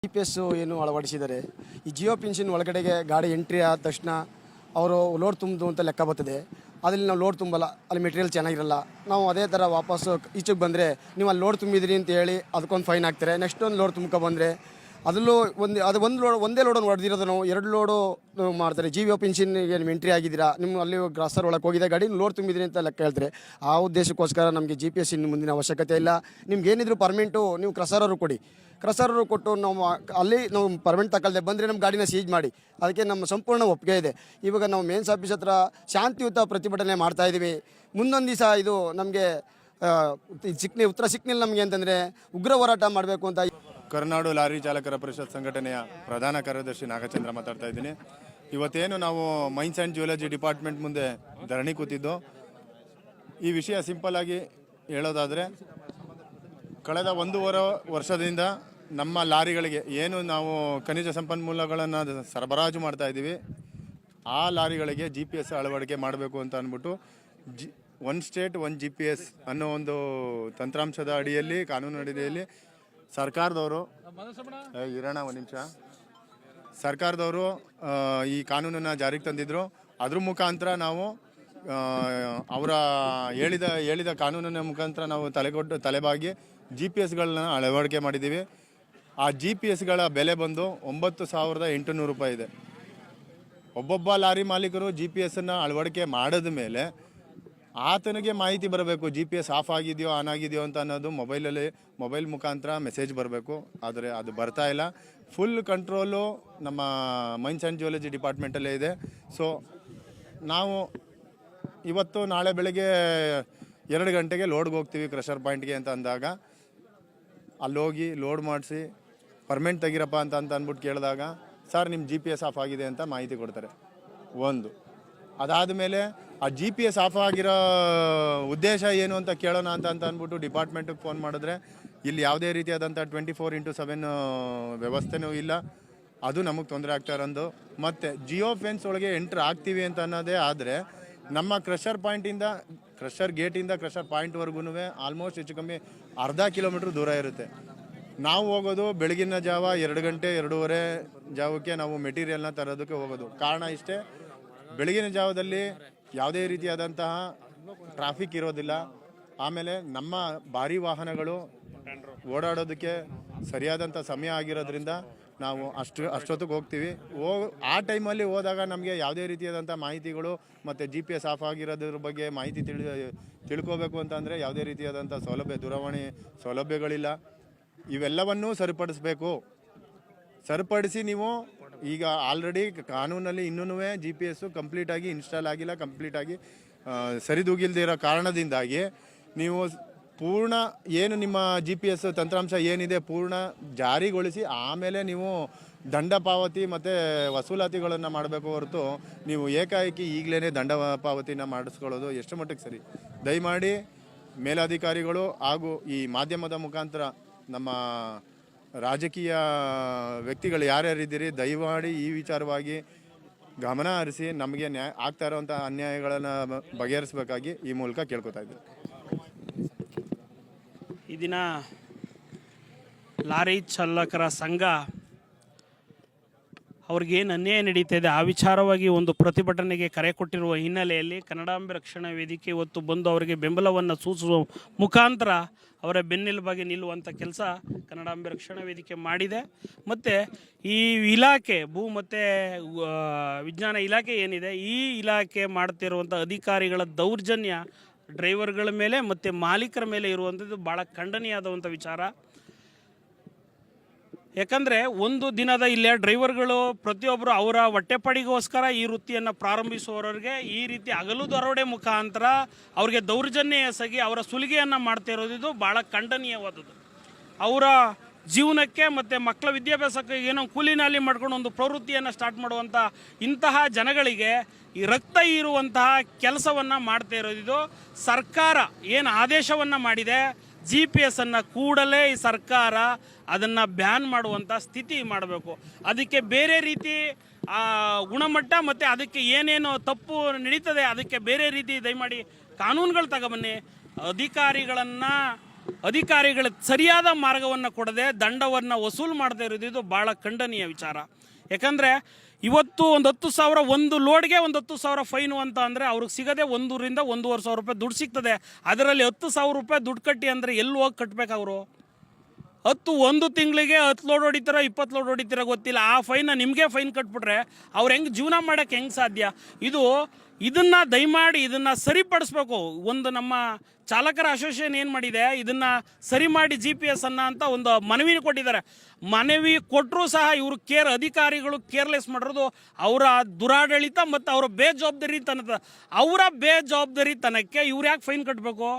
GPS ಏನು ಅಳವಡಿಸಿದ್ದಾರೆ. ಈ ಜಿಯೋ ಪಿನ್ಷನ್ ಒಳಗಡೆಗೆ ಗಾಡಿ ಎಂಟ್ರಿ ಆದ ತಕ್ಷಣ ಅವರು ಲೋಡ್ ತುಂಬಿದು ಅಂತ ಲೆಕ್ಕ ಬರ್ತದೆ. ಅದ್ರಲ್ಲಿ ನಾವು ಲೋಡ್ ತುಂಬಲ್ಲ, ಅಲ್ಲಿ ಮೆಟೀರಿಯಲ್ ಚೆನ್ನಾಗಿರಲ್ಲ. ನಾವು ಅದೇ ಥರ ವಾಪಸ್ಸು ಈಚೆಗೆ ಬಂದರೆ ನೀವು ಅಲ್ಲಿ ಲೋಡ್ ತುಂಬಿದ್ರಿ ಅಂತ ಹೇಳಿ ಅದಕ್ಕೊಂದು ಫೈನ್ ಹಾಕ್ತಾರೆ. ನೆಕ್ಸ್ಟ್ ಒಂದು ಲೋಡ್ ತುಂಬ್ಕೊಬಂದರೆ ಅದರಲ್ಲೂ ಒಂದೇ ಲೋಡನ್ನು ಹೊಡೆದಿರೋದು ನಾವು 2 ಲೋಡು ಮಾಡ್ತಾರೆ. ಜಿಯೋ ಪಿನ್ಷನ್ಗೆ ನೀವು ಎಂಟ್ರಿ ಆಗಿದ್ದೀರಾ, ನಿಮ್ಮ ಅಲ್ಲಿ ಗ್ರಾಸರ್ ಒಳಗೆ ಹೋಗಿದೆ ಗಾಡಿ ಲೋಡ್ ತುಂಬಿದ್ರಿ ಅಂತ ಲೆಕ್ಕ ಹೇಳ್ತಾರೆ. ಆ ಉದ್ದೇಶಕ್ಕೋಸ್ಕರ ನಮಗೆ GPS ಇನ್ನು ಮುಂದಿನ ಅವಶ್ಯಕತೆ ಇಲ್ಲ. ನಿಮ್ಗೆ ಏನಿದ್ರು ಪರ್ಮೆಂಟು ನೀವು ಕ್ರಸರವರು ಕೊಡಿ. ಕ್ರಸರರು ಕೊಟ್ಟು ನಾವು ಪರ್ಮೆಂಟ್ ತಗೊಳ್ದೆ ಬಂದರೆ ನಮ್ಮ ಗಾಡಿನ ಸೀಜ್ ಮಾಡಿ. ಅದಕ್ಕೆ ನಮ್ಮ ಸಂಪೂರ್ಣ ಒಪ್ಪಿಗೆ ಇದೆ. ಇವಾಗ ನಾವು ಮೇನ್ಸ್ ಆಫೀಸ್ ಹತ್ರ ಶಾಂತಿಯುತ ಪ್ರತಿಭಟನೆ ಮಾಡ್ತಾಯಿದ್ದೀವಿ. ಮುಂದೊಂದು ದಿವಸ ಇದು ನಮಗೆ ಉತ್ತರ ಸಿಕ್ನಿಲ್ಲ ನಮಗೆ ಅಂತಂದರೆ ಉಗ್ರ ಹೋರಾಟ ಮಾಡಬೇಕು ಅಂತ. ಕರ್ನಾಡು ಲಾರಿ ಚಾಲಕರ ಪರಿಷತ್ ಸಂಘಟನೆಯ ಪ್ರಧಾನ ಕಾರ್ಯದರ್ಶಿ ನಾಗಚಂದ್ರ ಮಾತಾಡ್ತಾ ಇದ್ದೀನಿ. ಇವತ್ತೇನು ನಾವು ಮೈನ್ಸ್ ಆ್ಯಂಡ್ ಜ್ಯುವೆಲರ್ಜಿ ಡಿಪಾರ್ಟ್ಮೆಂಟ್ ಮುಂದೆ ಧರಣಿ ಕೂತಿದ್ದು, ಈ ವಿಷಯ ಸಿಂಪಲ್ ಆಗಿ ಹೇಳೋದಾದರೆ, ಕಳೆದ 1.5 ವರ್ಷದಿಂದ ನಮ್ಮ ಲಾರಿಗಳಿಗೆ ಏನು ನಾವು ಖನಿಜ ಸಂಪನ್ಮೂಲಗಳನ್ನು ಸರಬರಾಜು ಮಾಡ್ತಾ ಇದ್ದೀವಿ, ಆ ಲಾರಿಗಳಿಗೆ GPS ಅಳವಡಿಕೆ ಮಾಡಬೇಕು ಅಂತ ಅಂದ್ಬಿಟ್ಟು ಒನ್ ಸ್ಟೇಟ್ ಒನ್ GPS ಅನ್ನೋ ಒಂದು ತಂತ್ರಾಂಶದ ಅಡಿಯಲ್ಲಿ, ಕಾನೂನು ಅಡಿಯಲ್ಲಿ ಸರ್ಕಾರದವರು ಸರ್ಕಾರದವರು ಈ ಕಾನೂನನ್ನು ಜಾರಿಗೆ ತಂದಿದ್ರು. ಅದ್ರ ಮುಖಾಂತರ ನಾವು ಅವರ ಹೇಳಿದ ಕಾನೂನಿನ ಮುಖಾಂತರ ನಾವು ತಲೆಬಾಗಿ GPS ಗಳನ್ನ ಅಳವಡಿಕೆ ಮಾಡಿದ್ದೀವಿ. ಆ GPS ಗಳ ಬೆಲೆ ಬಂದು 9,800 ರೂಪಾಯಿ ಇದೆ. ಒಬ್ಬೊಬ್ಬ ಲಾರಿ ಮಾಲೀಕರು GPS ಅಳವಡಿಕೆ ಮಾಡಿದ ಮೇಲೆ ಆತನಿಗೆ ಮಾಹಿತಿ ಬರಬೇಕು, GPS ಆಫ್ ಆಗಿದೆಯೋ ಆನ್ ಆಗಿದೆಯೋ ಅಂತ ಅನ್ನೋದು ಮೊಬೈಲ್ ಮುಖಾಂತರ ಮೆಸೇಜ್ ಬರಬೇಕು. ಆದರೆ ಅದು ಬರ್ತಾ ಇಲ್ಲ. ಫುಲ್ ಕಂಟ್ರೋಲು ನಮ್ಮ ಮೈನ್ಸ್ ಆ್ಯಂಡ್ ಜ್ಯುವೆಲರ್ಜಿ ಡಿಪಾರ್ಟ್ಮೆಂಟಲ್ಲೇ ಇದೆ. ಸೊ ನಾವು ಇವತ್ತು ನಾಳೆ ಬೆಳಗ್ಗೆ 2 ಗಂಟೆಗೆ ಲೋಡ್ಗೆ ಹೋಗ್ತೀವಿ ಕ್ರಷರ್ ಪಾಯಿಂಟ್ಗೆ ಅಂತ ಅಂದಾಗ, ಅಲ್ಲೋಗಿ ಲೋಡ್ ಮಾಡಿಸಿ ಪರ್ಮೆಂಟ್ ತೆಗಿರಪ್ಪ ಅಂತ ಅಂದ್ಬಿಟ್ಟು ಕೇಳಿದಾಗ, ಸರ್ ನಿಮ್ಮ GPS ಆಫ್ ಆಗಿದೆ ಅಂತ ಮಾಹಿತಿ ಕೊಡ್ತಾರೆ. ಒಂದು ಅದಾದ ಮೇಲೆ ಆ GPS ಆಫ್ ಆಗಿರೋ ಉದ್ದೇಶ ಏನು ಅಂತ ಕೇಳೋಣ ಅಂತ ಅಂದ್ಬಿಟ್ಟು ಡಿಪಾರ್ಟ್ಮೆಂಟಿಗೆ ಫೋನ್ ಮಾಡಿದ್ರೆ, ಇಲ್ಲಿ ಯಾವುದೇ ರೀತಿಯಾದಂಥ 24x7 ವ್ಯವಸ್ಥೆನೂ ಇಲ್ಲ. ಅದು ನಮಗೆ ತೊಂದರೆ ಆಗ್ತಾ ಇರೋದು. ಮತ್ತು ಜಿಯೋ ಫೆನ್ಸ್ ಒಳಗೆ ಎಂಟ್ರ್ ಆಗ್ತೀವಿ ಅಂತ ಅನ್ನೋದೇ ಆದರೆ, ನಮ್ಮ ಕ್ರಷರ್ ಗೇಟಿಂದ ಕ್ರಷರ್ ಪಾಯಿಂಟ್ವರೆಗೂ ಆಲ್ಮೋಸ್ಟ್ ಹೆಚ್ಚು ಕಮ್ಮಿ ಅರ್ಧ ಕಿಲೋಮೀಟ್ರ್ ದೂರ ಇರುತ್ತೆ. ನಾವು ಹೋಗೋದು ಬೆಳಗಿನ ಜಾವ 2 ಗಂಟೆ 2:30 ಜಾವಕ್ಕೆ ನಾವು ಮೆಟೀರಿಯಲ್ನ ತರೋದಕ್ಕೆ ಹೋಗೋದು. ಕಾರಣ ಇಷ್ಟೇ, ಬೆಳಗಿನ ಜಾವದಲ್ಲಿ ಯಾವುದೇ ರೀತಿಯಾದಂತಹ ಟ್ರಾಫಿಕ್ ಇರೋದಿಲ್ಲ. ಆಮೇಲೆ ನಮ್ಮ ಭಾರಿ ವಾಹನಗಳು ಓಡಾಡೋದಕ್ಕೆ ಸರಿಯಾದಂಥ ಸಮಯ ಆಗಿರೋದ್ರಿಂದ ನಾವು ಅಷ್ಟೊತ್ತಿಗೆ ಹೋಗ್ತೀವಿ. ಆ ಟೈಮಲ್ಲಿ ಹೋದಾಗ ನಮಗೆ ಯಾವುದೇ ರೀತಿಯಾದಂಥ ಮಾಹಿತಿಗಳು ಮತ್ತು GPS ಆಫ್ ಆಗಿರೋದ್ರ ಬಗ್ಗೆ ಮಾಹಿತಿ ತಿಳ್ಕೋಬೇಕು ಅಂತಂದರೆ ಯಾವುದೇ ರೀತಿಯಾದಂಥ ದೂರವಾಣಿ ಸೌಲಭ್ಯಗಳಿಲ್ಲ. ಇವೆಲ್ಲವನ್ನೂ ಸರಿಪಡಿಸಿ ನೀವು ಈಗ ಆಲ್ರೆಡಿ ಕಾನೂನಲ್ಲಿ ಇನ್ನೂ GPS ಕಂಪ್ಲೀಟಾಗಿ ಇನ್ಸ್ಟಾಲ್ ಆಗಿಲ್ಲ, ಕಂಪ್ಲೀಟಾಗಿ ಸರಿದೂಗಿಲ್ದಿರೋ ಕಾರಣದಿಂದಾಗಿ ನೀವು ಪೂರ್ಣ ಏನು ನಿಮ್ಮ GPS ತಂತ್ರಾಂಶ ಏನಿದೆ ಪೂರ್ಣ ಜಾರಿಗೊಳಿಸಿ ಆಮೇಲೆ ನೀವು ದಂಡ ಪಾವತಿ ಮತ್ತು ವಸೂಲಾತಿಗಳನ್ನು ಮಾಡಬೇಕು ಹೊರತು ನೀವು ಏಕಾಏಕಿ ಈಗಲೇ ದಂಡ ಪಾವತಿನ ಮಾಡಿಸ್ಕೊಳ್ಳೋದು ಎಷ್ಟು ಮಟ್ಟಿಗೆ ಸರಿ. ದಯಮಾಡಿ ಮೇಲಾಧಿಕಾರಿಗಳು ಹಾಗೂ ಈ ಮಾಧ್ಯಮದ ಮುಖಾಂತರ ನಮ್ಮ ರಾಜಕೀಯ ವ್ಯಕ್ತಿಗಳು ಯಾರ್ಯಾರಿದ್ದೀರಿ, ದಯಮಾಡಿ ಈ ವಿಚಾರವಾಗಿ ಗಮನ ಹರಿಸಿ ನಮಗೆ ಆಗ್ತಾ ಇರೋವಂಥ ಅನ್ಯಾಯಗಳನ್ನು ಬಗೆಹರಿಸಬೇಕಾಗಿ ಈ ಮೂಲಕ ಕೇಳ್ಕೊತಾ ಇದ್ದೀವಿ. ಈ ದಿನ ಲಾರಿ ಚಾಲಕರ ಸಂಘ ಅವ್ರಿಗೇನು ಅನ್ಯಾಯ ನಡೀತಾ ಇದೆ ಆ ವಿಚಾರವಾಗಿ ಒಂದು ಪ್ರತಿಭಟನೆಗೆ ಕರೆ ಕೊಟ್ಟಿರುವ ಹಿನ್ನೆಲೆಯಲ್ಲಿ ಕನ್ನಡಾಂಬೆ ರಕ್ಷಣಾ ವೇದಿಕೆ ಇವತ್ತು ಬಂದು ಅವರಿಗೆ ಬೆಂಬಲವನ್ನು ಸೂಚಿಸುವ ಮುಖಾಂತರ ಅವರ ಬೆನ್ನೆಲುಬಾಗಿ ನಿಲ್ಲುವಂಥ ಕೆಲಸ ಕನ್ನಡಾಂಬೆ ರಕ್ಷಣಾ ವೇದಿಕೆ ಮಾಡಿದೆ. ಮತ್ತು ಈ ಇಲಾಖೆ ಭೂ ಮತ್ತು ವಿಜ್ಞಾನ ಇಲಾಖೆ ಏನಿದೆ, ಈ ಇಲಾಖೆ ಮಾಡ್ತಿರುವಂಥ ಅಧಿಕಾರಿಗಳ ದೌರ್ಜನ್ಯ ಡ್ರೈವರ್ಗಳ ಮೇಲೆ ಮತ್ತು ಮಾಲೀಕರ ಮೇಲೆ ಇರುವಂಥದ್ದು ಭಾಳ ಖಂಡನೀಯವಾದಂಥ ವಿಚಾರ. ಯಾಕಂದರೆ ಒಂದು ದಿನದ ಇಲ್ಲೇ ಡ್ರೈವರ್ಗಳು ಪ್ರತಿಯೊಬ್ಬರು ಅವರ ಹೊಟ್ಟೆಪಾಡಿಗೋಸ್ಕರ ಈ ವೃತ್ತಿಯನ್ನು ಪ್ರಾರಂಭಿಸುವವರಿಗೆ ಈ ರೀತಿ ಹಗಲು ದರೋಡೆ ಮುಖಾಂತರ ಅವ್ರಿಗೆ ದೌರ್ಜನ್ಯ ಎಸಗಿ ಅವರ ಸುಲಿಗೆಯನ್ನು ಮಾಡ್ತಾ ಇರೋದು ಭಾಳ ಖಂಡನೀಯವಾದದ್ದು. ಅವರ ಜೀವನಕ್ಕೆ ಮತ್ತು ಮಕ್ಕಳ ವಿದ್ಯಾಭ್ಯಾಸಕ್ಕೆ ಏನೋ ಕೂಲಿನಾಲಿ ಮಾಡ್ಕೊಂಡು ಒಂದು ಪ್ರವೃತ್ತಿಯನ್ನು ಸ್ಟಾರ್ಟ್ ಮಾಡುವಂಥ ಇಂತಹ ಜನಗಳಿಗೆ ಈ ರಕ್ತ ಇರುವಂತಹ ಕೆಲಸವನ್ನು ಮಾಡ್ತಾ ಇರೋದು. ಸರ್ಕಾರ ಏನು ಆದೇಶವನ್ನು ಮಾಡಿದೆ, GPS ಕೂಡಲೇ ಈ ಸರ್ಕಾರ ಅದನ್ನು ಬ್ಯಾನ್ ಮಾಡುವಂಥ ಸ್ಥಿತಿ ಮಾಡಬೇಕು. ಅದಕ್ಕೆ ಬೇರೆ ರೀತಿ ಗುಣಮಟ್ಟ ಮತ್ತು ಅದಕ್ಕೆ ಏನೇನು ತಪ್ಪು ನಡೀತದೆ ಅದಕ್ಕೆ ಬೇರೆ ರೀತಿ ದಯಮಾಡಿ ಕಾನೂನುಗಳು ತಗೊಬನ್ನಿ. ಅಧಿಕಾರಿಗಳನ್ನು ಅಧಿಕಾರಿಗಳ ಸರಿಯಾದ ಮಾರ್ಗವನ್ನು ಕೊಡದೆ ದಂಡವನ್ನು ವಸೂಲು ಮಾಡದೇ ಇರೋದು ಇದು ಭಾಳ ಖಂಡನೀಯ ವಿಚಾರ. ಯಾಕಂದರೆ ಇವತ್ತು ಒಂದು 10,000 ಒಂದು ಲೋಡ್ಗೆ ಒಂದು 10,000 ಫೈನು ಅಂತ ಅಂದರೆ ಅವ್ರಿಗೆ ಸಿಗದೆ 1,000 to 1,500 ರೂಪಾಯಿ ದುಡ್ಡು ಸಿಗ್ತದೆ. ಅದರಲ್ಲಿ 10,000 ರೂಪಾಯಿ ದುಡ್ಡು ಕಟ್ಟಿ ಅಂದರೆ ಎಲ್ಲಿ ಹೋಗಿ ಕಟ್ಟಬೇಕು ಅವರು? ಒಂದು ತಿಂಗಳಿಗೆ 10 ಲೋಡ್ ಹೊಡಿತೀರೋ 20 ಲೋಡ್ ಹೊಡಿತೀರೋ ಗೊತ್ತಿಲ್ಲ. ಆ ಫೈನ ನಿಮಗೆ ಫೈನ್ ಕಟ್ಬಿಟ್ರೆ ಅವ್ರು ಹೆಂಗೆ ಜೀವನ ಮಾಡೋಕ್ಕೆ ಹೆಂಗೆ ಸಾಧ್ಯ? ಇದನ್ನು ದಯಮಾಡಿ ಇದನ್ನು ಸರಿಪಡಿಸ್ಬೇಕು. ಒಂದು ನಮ್ಮ ಚಾಲಕರ ಅಸೋಸಿಯೇಷನ್ ಏನು ಮಾಡಿದೆ, ಇದನ್ನು ಸರಿ ಮಾಡಿ GPS ಅಂತ ಒಂದು ಮನವಿ ಕೊಟ್ಟಿದ್ದಾರೆ. ಮನವಿ ಕೊಟ್ಟರೂ ಸಹ ಇವರು ಅಧಿಕಾರಿಗಳು ಕೇರ್ಲೆಸ್ ಮಾಡಿರೋದು ಅವರ ದುರಾಡಳಿತ ಮತ್ತು ಅವರ ಬೇಜವಾಬ್ದಾರಿತನಕ್ಕೆ ಇವ್ರು ಯಾಕೆ ಫೈನ್ ಕಟ್ಟಬೇಕು?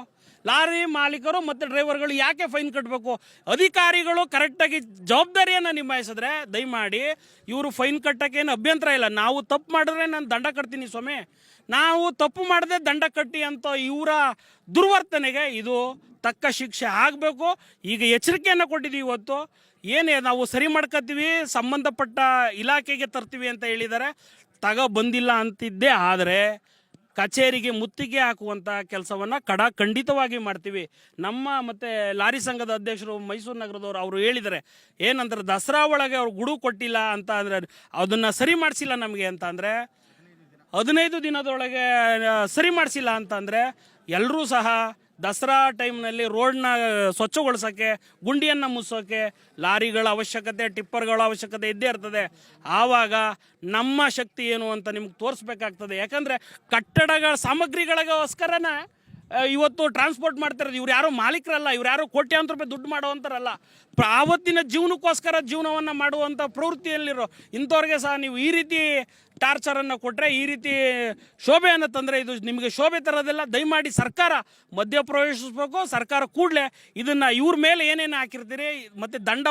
ಲಾರಿ ಮಾಲೀಕರು ಮತ್ತು ಡ್ರೈವರ್ಗಳು ಯಾಕೆ ಫೈನ್ ಕಟ್ಟಬೇಕು? ಅಧಿಕಾರಿಗಳು ಕರೆಕ್ಟಾಗಿ ಜವಾಬ್ದಾರಿಯನ್ನು ನಿಭಾಯಿಸಿದ್ರೆ ದಯಮಾಡಿ ಇವರು ಫೈನ್ ಕಟ್ಟೋಕ್ಕೇನು ಅಭ್ಯಂತರ ಇಲ್ಲ. ನಾವು ತಪ್ಪು ಮಾಡಿದ್ರೆ ನಾನು ದಂಡ ಕಟ್ತೀನಿ ಸ್ವಾಮಿ, ನಾವು ತಪ್ಪು ಮಾಡದೆ ದಂಡ ಕಟ್ಟಿ ಅಂತ ಇವರ ದುರ್ವರ್ತನೆಗೆ ಇದು ತಕ್ಕ ಶಿಕ್ಷೆ ಆಗಬೇಕು. ಈಗ ಎಚ್ಚರಿಕೆಯನ್ನು ಕೊಟ್ಟಿದ್ದೀವಿ. ಇವತ್ತು ಏನೇ ನಾವು ಸರಿ ಮಾಡ್ಕೊತೀವಿ, ಸಂಬಂಧಪಟ್ಟ ಇಲಾಖೆಗೆ ತರ್ತೀವಿ ಅಂತ ಹೇಳಿದ್ದಾರೆ. ಬಂದಿಲ್ಲ ಅಂತಿದ್ದೇ ಆದರೆ ಕಚೇರಿಗೆ ಮುತ್ತಿಗೆ ಹಾಕುವಂಥ ಕೆಲಸವನ್ನು ಖಂಡಿತವಾಗಿ ಮಾಡ್ತೀವಿ. ನಮ್ಮ ಮತ್ತು ಲಾರಿ ಸಂಘದ ಅಧ್ಯಕ್ಷರು ಮೈಸೂರು ನಗರದವರು ಅವರು ಹೇಳಿದ್ದಾರೆ ಏನಂದ್ರೆ, ದಸರಾ ಒಳಗೆ ಅವ್ರು ಗುಡು ಕೊಟ್ಟಿಲ್ಲ ಅಂತ ಅಂದರೆ ಅದನ್ನು ಸರಿ ಮಾಡಿಸಿಲ್ಲ ನಮಗೆ ಅಂತ ಅಂದರೆ 15 ದಿನದೊಳಗೆ ಸರಿ ಮಾಡಿಸಿಲ್ಲ ಅಂತಂದರೆ ಎಲ್ಲರೂ ಸಹ ದಸರಾ ಟೈಮ್ನಲ್ಲಿ ರೋಡ್ನ ಸ್ವಚ್ಛಗೊಳಿಸೋಕ್ಕೆ, ಗುಂಡಿಯನ್ನು ಮುಚ್ಚೋಕ್ಕೆ ಲಾರಿಗಳ ಅವಶ್ಯಕತೆ, ಟಿಪ್ಪರ್ಗಳ ಅವಶ್ಯಕತೆ ಇದ್ದೇ ಇರ್ತದೆ. ಆವಾಗ ನಮ್ಮ ಶಕ್ತಿ ಏನು ಅಂತ ನಿಮ್ಗೆ ತೋರಿಸ್ಬೇಕಾಗ್ತದೆ. ಯಾಕಂದರೆ ಕಟ್ಟಡಗಳ ಸಾಮಗ್ರಿಗಳಿಗೋಸ್ಕರನ ಇವತ್ತು ಟ್ರಾನ್ಸ್ಪೋರ್ಟ್ ಮಾಡ್ತಿರೋದು. ಇವ್ರು ಯಾರೋ ಮಾಲೀಕರಲ್ಲ, ಇವ್ರು ಯಾರೋ ಕೋಟ್ಯಾಂತರ ರೂಪಾಯಿ ದುಡ್ಡು ಮಾಡುವಂಥರಲ್ಲ. ಆವತ್ತಿನ ಜೀವನಕ್ಕೋಸ್ಕರ ಜೀವನವನ್ನು ಮಾಡುವಂಥ ಪ್ರವೃತ್ತಿಯಲ್ಲಿರೋ ಇಂಥವ್ರಿಗೆ ಸಹ ನೀವು ಈ ರೀತಿ ಟಾರ್ಚರನ್ನು ಕೊಟ್ಟರೆ, ಈ ರೀತಿ ಶೋಭೆಯನ್ನು ತಂದರೆ ಇದು ನಿಮಗೆ ಶೋಭೆ ತರೋದಿಲ್ಲ. ದಯಮಾಡಿ ಸರ್ಕಾರ ಮಧ್ಯಪ್ರವೇಶಿಸಬೇಕು. ಸರ್ಕಾರ ಕೂಡಲೇ ಇದನ್ನು ಇವ್ರ ಮೇಲೆ ಏನೇನು ಹಾಕಿರ್ತೀರಿ ಮತ್ತು ದಂಡ